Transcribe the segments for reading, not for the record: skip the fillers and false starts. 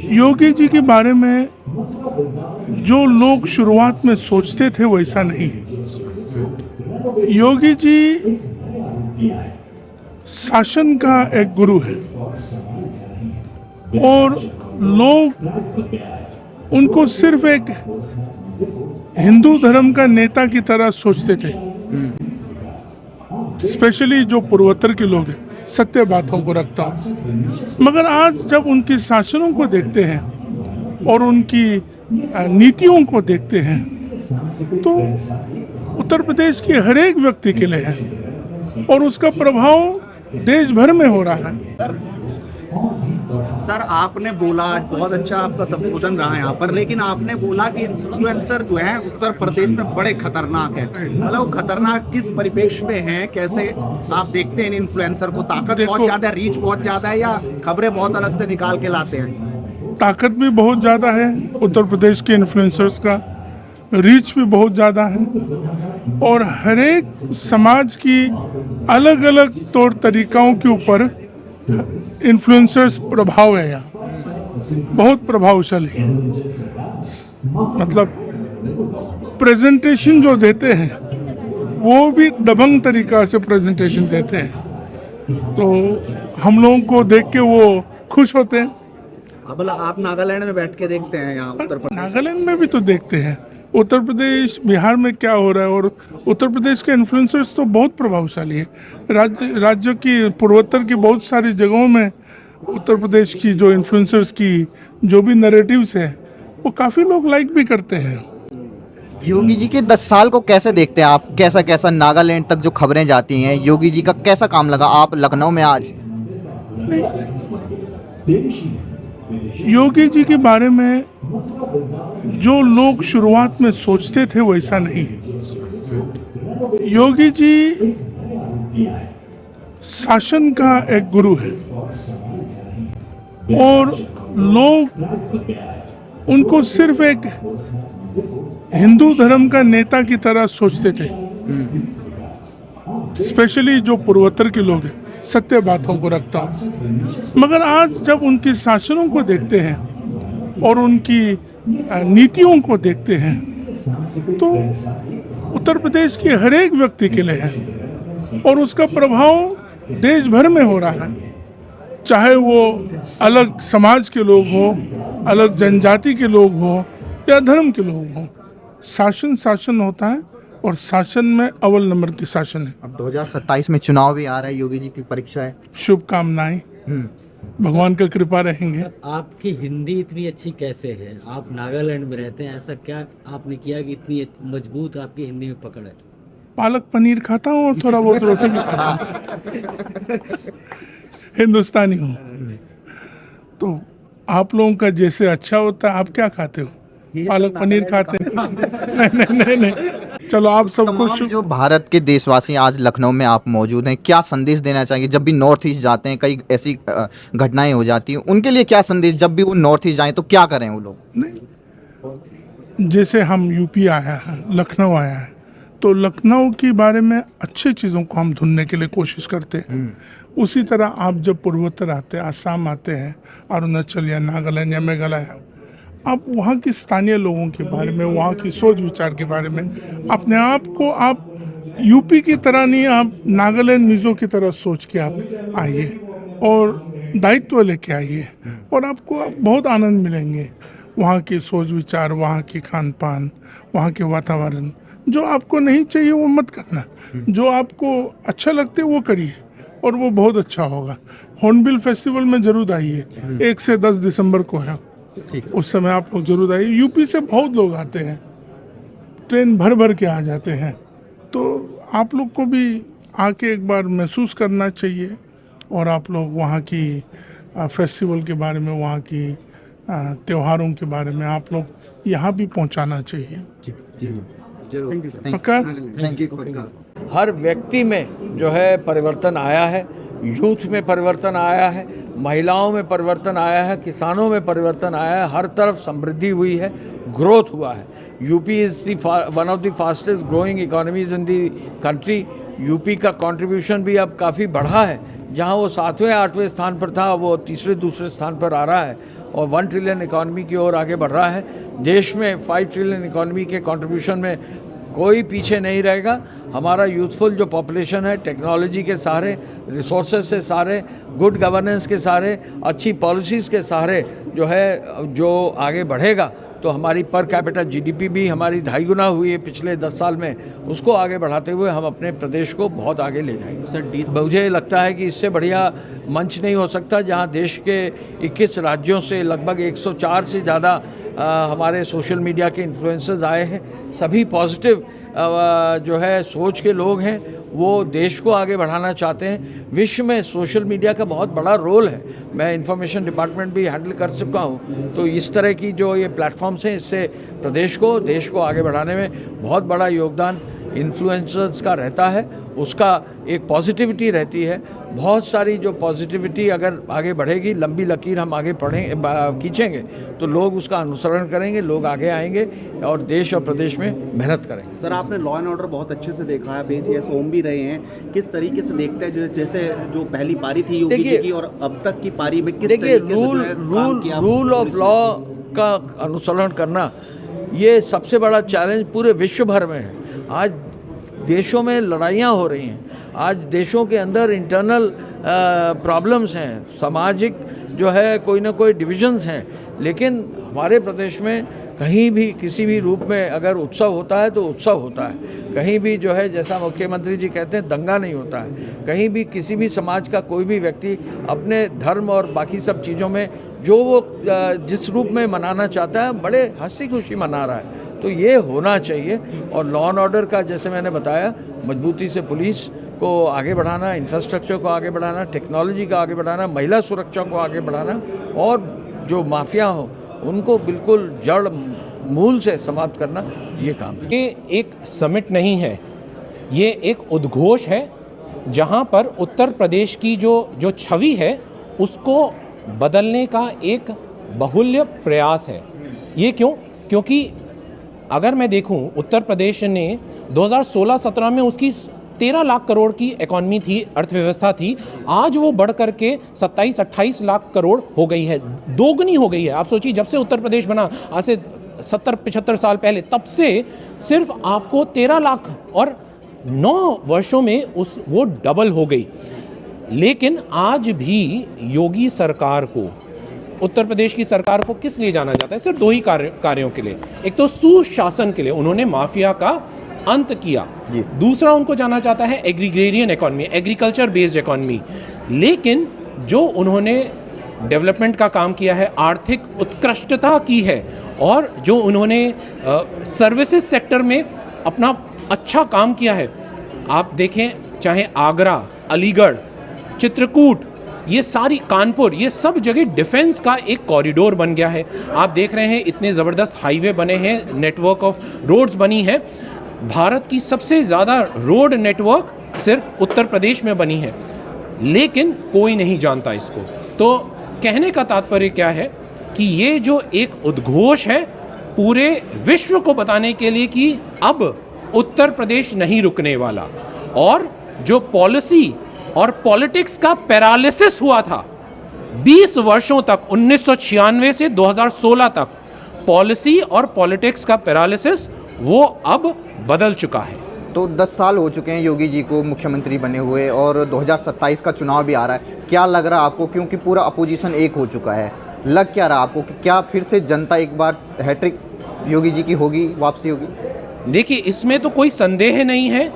योगी जी के बारे में जो लोग शुरुआत में सोचते थे वैसा नहीं है। योगी जी शासन का एक गुरु है और लोग उनको सिर्फ एक हिंदू धर्म का नेता की तरह सोचते थे। स्पेशली जो पूर्वोत्तर के लोग हैं, सत्य बातों को रखता हूँ। मगर आज जब उनके शासनों को देखते हैं और उनकी नीतियों को देखते हैं तो उत्तर प्रदेश के हर एक व्यक्ति के लिए है और उसका प्रभाव देश भर में हो रहा है। सर आपने बोला, आज बहुत अच्छा आपका संबोधन रहा है यहाँ पर, लेकिन आपने बोला कि इन्फ्लुएंसर जो है उत्तर प्रदेश में बड़े खतरनाक है। मतलब खतरनाक किस परिप्रेक्ष्य में है, कैसे आप देखते हैं इन इन्फ्लुएंसर को? ताकत बहुत ज्यादा है, रीच बहुत ज्यादा है, या खबरें बहुत अलग से निकाल के लाते हैं? ताकत भी बहुत ज़्यादा है उत्तर प्रदेश के इन्फ्लुएंसर्स का, रीच भी बहुत ज़्यादा है और हर एक समाज की अलग अलग तौर तरीक़ों के ऊपर इन्फ्लुएंसर्स प्रभाव है। यहाँ बहुत प्रभावशाली है। मतलब प्रेजेंटेशन जो देते हैं वो भी दबंग तरीक़ा से प्रेजेंटेशन देते हैं, तो हम लोगों को देख के वो खुश होते हैं। अब आप नागालैंड में बैठ के देखते हैं यहाँ उत्तर प्रदेश? नागालैंड में भी तो देखते हैं उत्तर प्रदेश बिहार में क्या हो रहा है, और उत्तर प्रदेश के इन्फ्लुएंसर्स तो बहुत प्रभावशाली है। राज्य की पूर्वोत्तर की बहुत सारी जगहों में उत्तर प्रदेश की जो इन्फ्लुएंसर्स की जो भी नैरेटिव्स है वो काफ़ी लोग लाइक भी करते हैं। योगी जी के 10 साल को कैसे देखते हैं आप? कैसा कैसा नागालैंड तक जो खबरें जाती हैं, योगी जी का कैसा काम लगा आप लखनऊ में आज? योगी जी के बारे में जो लोग शुरुआत में सोचते थे वैसा नहीं है। योगी जी शासन का एक गुरु है और लोग उनको सिर्फ एक हिंदू धर्म का नेता की तरह सोचते थे। स्पेशली जो पूर्वोत्तर के लोग हैं, सत्य बातों को रखता हूँ। मगर आज जब उनके शासनों को देखते हैं और उनकी नीतियों को देखते हैं तो उत्तर प्रदेश के हर एक व्यक्ति के लिए है और उसका प्रभाव देश भर में हो रहा है। चाहे वो अलग समाज के लोग हों, अलग जनजाति के लोग हों या धर्म के लोग हों, शासन होता है और शासन में अव्वल नंबर की शासन है। अब 2027 में चुनाव भी आ रहा है, योगी जी की परीक्षा है। शुभकामनाएं, भगवान का कृपा रहेंगे। आपकी हिंदी इतनी अच्छी कैसे है? आप नागालैंड में रहते हैं, ऐसा क्या आपने किया कि इतनी मजबूत आपकी हिंदी में पकड़ है? पालक पनीर खाता हूँ और थोड़ा बहुत रोटी भी खाता हूँ। हिंदुस्तानी हूँ तो आप लोगों का जैसे अच्छा होता है। आप क्या खाते हो? पालक पनीर खाते हैं? नहीं। चलो आप सबको जो भारत के देशवासी आज लखनऊ में आप मौजूद हैं, क्या संदेश देना चाहिए? जब भी नॉर्थ ईस्ट जाते हैं कई ऐसी घटनाएं हो जाती हैं, उनके लिए क्या संदेश? जब भी वो नॉर्थ ईस्ट जाएं तो क्या करें वो लोग? नहीं, जैसे हम यूपी आया है, लखनऊ आया है, तो लखनऊ के बारे में अच्छी चीज़ों को हम ढूंढने के लिए कोशिश करते हैं। उसी तरह आप जब पूर्वोत्तर आते हैं, आसाम आते हैं, अरुणाचल या नागालैंड या मेघालय, आप वहाँ के स्थानीय लोगों के बारे में, वहाँ की सोच विचार के बारे में अपने आप को आप यूपी की तरह नहीं, आप नागालैंड मिजो की तरह सोच के आप आइए और दायित्व लेके आइए और आपको बहुत आनंद मिलेंगे। वहाँ की सोच विचार, वहाँ की खान पान, वहाँ के वातावरण। जो आपको नहीं चाहिए वो मत करना, जो आपको अच्छा लगता है वो करिए और वो बहुत अच्छा होगा। हॉर्नबिल फेस्टिवल में जरूर आइए, 1 से 10 दिसंबर को है, उस समय आप लोग जरूर आइए। यूपी से बहुत लोग आते हैं, ट्रेन भर भर के आ जाते हैं, तो आप लोग को भी आके एक बार महसूस करना चाहिए और आप लोग वहाँ की फेस्टिवल के बारे में, वहाँ की त्योहारों के बारे में आप लोग यहाँ भी पहुँचाना चाहिए। पक्का? हर व्यक्ति में जो है परिवर्तन आया है, यूथ में परिवर्तन आया है, महिलाओं में परिवर्तन आया है, किसानों में परिवर्तन आया है, हर तरफ समृद्धि हुई है, ग्रोथ हुआ है। UP is one of the fastest growing economies in the country. UP का कंट्रीब्यूशन भी अब काफ़ी बढ़ा है, जहां वो 7वें 8वें स्थान पर था वो 3रे दूसरे स्थान पर आ रहा है और 1 ट्रिलियन इकॉनमी की ओर आगे बढ़ रहा है। देश में 5 ट्रिलियन इकॉनमी के कंट्रीब्यूशन में कोई पीछे नहीं रहेगा। हमारा यूथफुल जो पॉपुलेशन है, टेक्नोलॉजी के सहारे, रिसोर्सेज से सहारे, गुड गवर्नेंस के सहारे, अच्छी पॉलिसीज़ के सहारे जो आगे बढ़ेगा, तो हमारी पर कैपिटा जीडीपी भी हमारी 2.5 गुना हुई है पिछले 10 साल में। उसको आगे बढ़ाते हुए हम अपने प्रदेश को बहुत आगे ले जाएंगे। सर, मुझे लगता है कि इससे बढ़िया मंच नहीं हो सकता, जहां देश के 21 राज्यों से लगभग 104 से ज़्यादा हमारे सोशल मीडिया के इन्फ्लुएंसर्स आए हैं। सभी पॉजिटिव सोच के लोग हैं, वो देश को आगे बढ़ाना चाहते हैं। विश्व में सोशल मीडिया का बहुत बड़ा रोल है। मैं इंफॉर्मेशन डिपार्टमेंट भी हैंडल कर चुका हूँ, तो इस तरह की जो ये प्लेटफॉर्म्स हैं, इससे प्रदेश को, देश को आगे बढ़ाने में बहुत बड़ा योगदान इन्फ्लुएंसर्स का रहता है। उसका एक पॉजिटिविटी रहती है। बहुत सारी जो पॉजिटिविटी अगर आगे बढ़ेगी, लंबी लकीर हम आगे खींचेंगे, तो लोग उसका अनुसरण करेंगे, लोग आगे आएंगे और देश और प्रदेश में मेहनत करेंगे। सर, आपने लॉ एंड ऑर्डर बहुत अच्छे से देखा है, बेसियस होम भी रहे हैं। किस तरीके से देखते हैं जैसे जो पहली पारी थी योगी जी की और अब तक की पारी में किस तरीके से रूल ऑफ लॉ का अनुसरण करना, ये सबसे बड़ा चैलेंज पूरे विश्व भर में है। आज देशों में लड़ाइयाँ हो रही हैं, आज देशों के अंदर इंटरनल प्रॉब्लम्स हैं, सामाजिक कोई ना कोई डिविजन्स हैं, लेकिन हमारे प्रदेश में कहीं भी किसी भी रूप में अगर उत्सव होता है तो उत्सव होता है। कहीं भी जैसा मुख्यमंत्री जी कहते हैं, दंगा नहीं होता है। कहीं भी किसी भी समाज का कोई भी व्यक्ति अपने धर्म और बाकी सब चीज़ों में जो वो जिस रूप में मनाना चाहता है, बड़े हंसी खुशी मना रहा है। तो ये होना चाहिए। और लॉ एंड ऑर्डर का, जैसे मैंने बताया, मजबूती से पुलिस को आगे बढ़ाना, इंफ्रास्ट्रक्चर को आगे बढ़ाना, टेक्नोलॉजी को आगे बढ़ाना, महिला सुरक्षा को आगे बढ़ाना, और जो माफिया हो उनको बिल्कुल जड़ मूल से समाप्त करना, ये काम है। ये एक समिट नहीं है, ये एक उद्घोष है, जहाँ पर उत्तर प्रदेश की जो छवि है उसको बदलने का एक बहुल्य प्रयास है। ये क्योंकि अगर मैं देखूं, उत्तर प्रदेश ने 2016-17 में उसकी 13 लाख करोड़ की इकॉनमी थी, अर्थव्यवस्था थी। आज वो बढ़ करके 27-28 लाख करोड़ हो गई है, दोगुनी हो गई है। आप सोचिए, जब से उत्तर प्रदेश बना, आज से 70-75 साल पहले, तब से सिर्फ आपको 13 लाख, और 9 वर्षों में वो डबल हो गई। लेकिन आज भी योगी सरकार को, उत्तर प्रदेश की सरकार को किस लिए जाना जाता है? सिर्फ 2 ही कार्यों के लिए। एक तो सुशासन के लिए, उन्होंने माफिया का अंत किया। दूसरा उनको जाना चाहता है agrarian economy, agriculture based economy. लेकिन जो उन्होंने डेवलपमेंट का काम किया है, आर्थिक उत्कृष्टता की है, और जो उन्होंने सर्विसेज सेक्टर में अपना अच्छा काम किया है, आप देखें, चाहे आगरा, अलीगढ़, चित्रकूट, ये सारी, कानपुर, ये सब जगह डिफेंस का एक कॉरिडोर बन गया है। आप देख रहे हैं, इतने ज़बरदस्त हाईवे बने हैं, नेटवर्क ऑफ रोड्स बनी है। भारत की सबसे ज़्यादा रोड नेटवर्क सिर्फ उत्तर प्रदेश में बनी है, लेकिन कोई नहीं जानता इसको। तो कहने का तात्पर्य क्या है कि ये जो एक उद्घोष है पूरे विश्व को बताने के लिए कि अब उत्तर प्रदेश नहीं रुकने वाला, और जो पॉलिसी और पॉलिटिक्स का पैरालिसिस हुआ था 20 वर्षों तक, 1996 से 2016 तक, पॉलिसी और पॉलिटिक्स का पैरालिसिस वो अब बदल चुका है। तो 10 साल हो चुके हैं योगी जी को मुख्यमंत्री बने हुए, और 2027 का चुनाव भी आ रहा है। क्या लग रहा है आपको, क्योंकि पूरा अपोजिशन एक हो चुका है, लग क्या रहा है आपको कि क्या फिर से जनता एक बार हैट्रिक योगी जी की होगी, वापसी होगी? देखिए, इसमें तो कोई संदेह नहीं है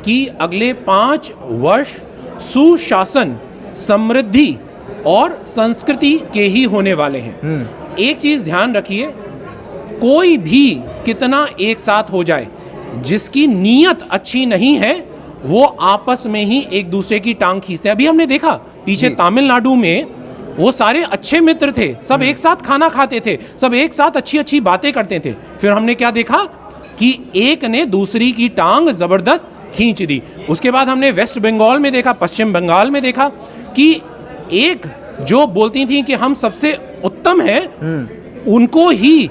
कि अगले 5 वर्ष सुशासन, समृद्धि और संस्कृति के ही होने वाले हैं। एक चीज ध्यान रखिए, कोई भी कितना एक साथ हो जाए, जिसकी नीयत अच्छी नहीं है, वो आपस में ही एक दूसरे की टांग खींचते हैं। अभी हमने देखा पीछे तमिलनाडु में, वो सारे अच्छे मित्र थे, सब एक साथ खाना खाते थे, सब एक साथ अच्छी अच्छी बातें करते थे। फिर हमने क्या देखा कि एक ने दूसरी की टांग जबरदस्त खींच दी। उसके बाद हमने वेस्ट बंगाल में देखा, पश्चिम बंगाल में देखा कि एक जो बोलती थी कि हम सबसे उत्तम हैं, उनको ही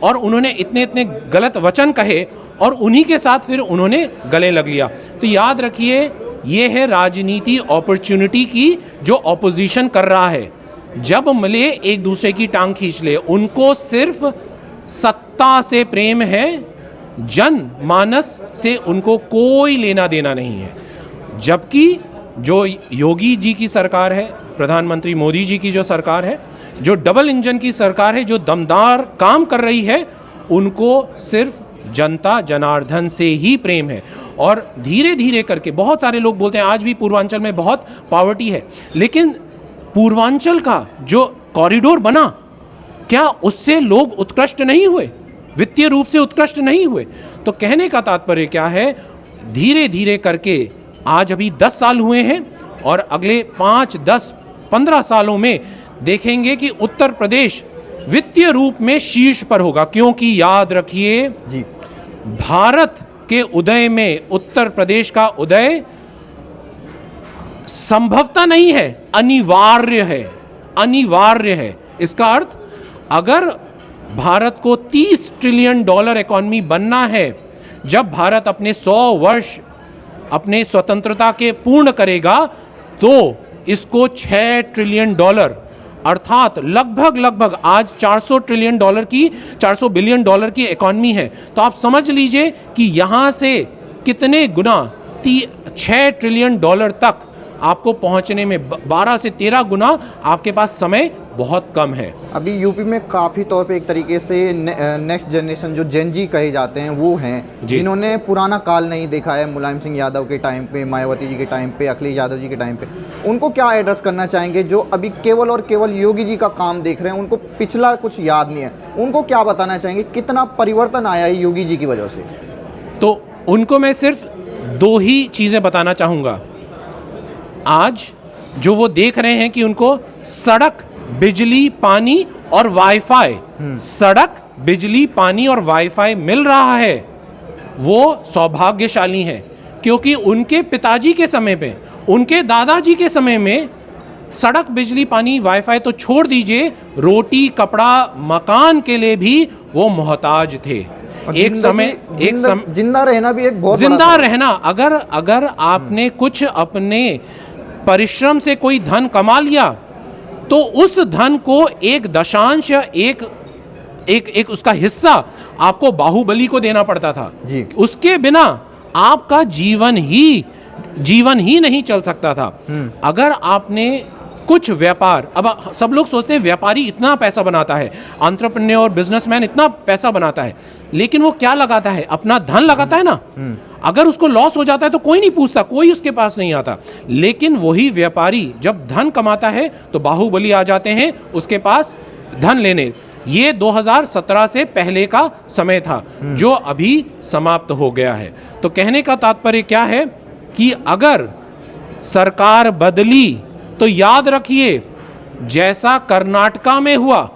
और उन्होंने इतने इतने गलत वचन कहे, और उन्हीं के साथ फिर उन्होंने गले लग लिया। तो याद रखिए, ये है राजनीति अपॉर्चुनिटी की जो ऑपोजिशन कर रहा है। जब मिले एक दूसरे की टांग खींच ले। उनको सिर्फ सत्ता से प्रेम है, जनमानस से उनको कोई लेना देना नहीं है। जबकि जो योगी जी की सरकार है, प्रधानमंत्री मोदी जी की जो सरकार है, जो डबल इंजन की सरकार है, जो दमदार काम कर रही है, उनको सिर्फ जनता जनार्दन से ही प्रेम है। और धीरे धीरे करके बहुत सारे लोग बोलते हैं आज भी पूर्वांचल में बहुत पॉवर्टी है, लेकिन पूर्वांचल का जो कॉरिडोर बना, क्या उससे लोग उत्कृष्ट नहीं हुए, वित्तीय रूप से उत्कृष्ट नहीं हुए? तो कहने का तात्पर्य क्या है, धीरे धीरे करके आज अभी 10 साल हुए हैं और अगले 5, 10, 15 सालों में देखेंगे कि उत्तर प्रदेश वित्तीय रूप में शीर्ष पर होगा। क्योंकि याद रखिए जी, भारत के उदय में उत्तर प्रदेश का उदय संभवता नहीं है, अनिवार्य है, अनिवार्य है। इसका अर्थ, अगर भारत को $30 ट्रिलियन इकोनॉमी बनना है, जब भारत अपने 100 वर्ष अपने स्वतंत्रता के पूर्ण करेगा, तो इसको $6 ट्रिलियन अर्थात लगभग आज $400 बिलियन की इकॉनमी है। तो आप समझ लीजिए कि यहाँ से कितने गुना, 6 ट्रिलियन तक आपको पहुँचने में 12 से 13 गुना आपके पास समय बहुत कम है। अभी यूपी में काफ़ी तौर पे एक तरीके से नेक्स्ट जनरेशन जो जेन जी कहे जाते हैं वो हैं, जिन्होंने पुराना काल नहीं देखा है, मुलायम सिंह यादव के टाइम पे, मायावती जी के टाइम पे, अखिलेश यादव जी के टाइम पे। उनको क्या एड्रेस करना चाहेंगे जो अभी केवल और केवल योगी जी का काम देख रहे हैं, उनको पिछला कुछ याद नहीं है? उनको क्या बताना चाहेंगे, कितना परिवर्तन आया है योगी जी की वजह से? तो उनको मैं सिर्फ 2 ही चीज़ें बताना चाहूँगा। आज जो वो देख रहे हैं कि उनको सड़क, बिजली, पानी और वाईफाई, सड़क, बिजली, पानी और वाईफाई मिल रहा है, वो सौभाग्यशाली हैं। क्योंकि उनके पिताजी के समय पे, उनके दादाजी के समय में सड़क, बिजली, पानी, वाईफाई तो छोड़ दीजिए, रोटी, कपड़ा, मकान के लिए भी वो मोहताज थे। जिंदा रहना भी एक बहुत जिंदा रहना, अगर आपने कुछ अपने परिश्रम से कोई धन कमा लिया, तो उस धन को एक दशांश या एक उसका हिस्सा आपको बाहुबली को देना पड़ता था जी। उसके बिना आपका जीवन ही नहीं चल सकता था। अगर आपने कुछ व्यापार, अब सब लोग सोचते हैं व्यापारी इतना पैसा बनाता है, एंटरप्रेन्योर, बिजनेसमैन इतना पैसा बनाता है, लेकिन वो क्या लगाता है? अपना धन लगाता है ना। अगर उसको लॉस हो जाता है तो कोई नहीं पूछता, कोई उसके पास नहीं आता। लेकिन वही व्यापारी जब धन कमाता है तो बाहुबली आ जाते हैं उसके पास धन लेने। ये 2017 से पहले का समय था, जो अभी समाप्त हो गया है। तो कहने का तात्पर्य क्या है कि अगर सरकार बदली तो याद रखिए, जैसा कर्नाटका में हुआ,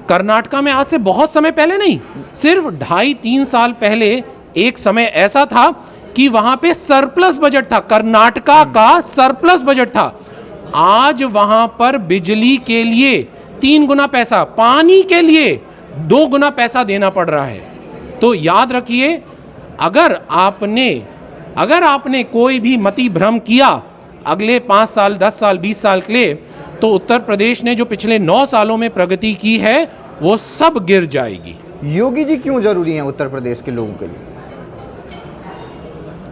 कर्नाटका में आज से बहुत समय पहले नहीं, सिर्फ 2.5-3 साल पहले एक समय ऐसा था कि वहां पे सरप्लस बजट था, कर्नाटका का सरप्लस बजट था। आज वहां पर बिजली के लिए 3 गुना पैसा, पानी के लिए 2 गुना पैसा देना पड़ रहा है। तो याद रखिए, अगर आपने कोई भी मति भ्रम किया अगले 5 साल, 10 साल, 20 साल के लिए, तो उत्तर प्रदेश ने जो पिछले 9 सालों में प्रगति की है वो सब गिर जाएगी। योगी जी क्यों जरूरी हैं उत्तर प्रदेश के लोगों के लिए?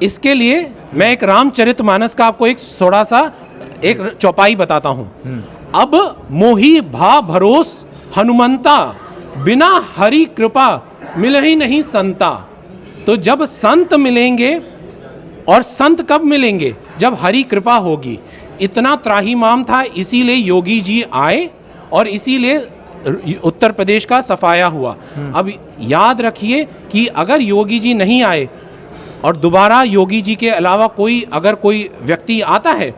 इसके लिए मैं एक रामचरितमानस का आपको एक थोड़ा सा एक चौपाई बताता हूं। अब मोही भा भरोस हनुमंता, बिना हरि कृपा मिल ही नहीं संता। तो जब संत मिलेंगे, और संत कब मिलेंगे? जब हरि कृपा होगी। इतना त्राहिमाम था, इसीलिए योगी जी आए और इसीलिए उत्तर प्रदेश का सफाया हुआ। अब याद रखिए कि अगर योगी जी नहीं आए और दोबारा योगी जी के अलावा अगर कोई व्यक्ति आता है,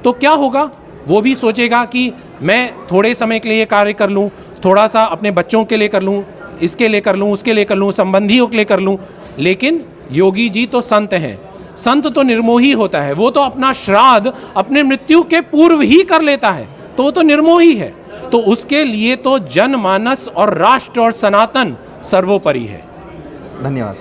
तो क्या होगा? वो भी सोचेगा कि मैं थोड़े समय के लिए कार्य कर लूँ, थोड़ा सा अपने बच्चों के लिए कर लूँ, इसके लिए कर लूँ, उसके लिए कर लूँ, संबंधियों के लिए कर लूँ। लेकिन योगी जी तो संत हैं। संत तो निर्मोही होता है, वो तो अपना श्राद्ध अपने मृत्यु के पूर्व ही कर लेता है, तो वो तो निर्मोही है। तो उसके लिए तो जनमानस और राष्ट्र और सनातन सर्वोपरि है। धन्यवाद।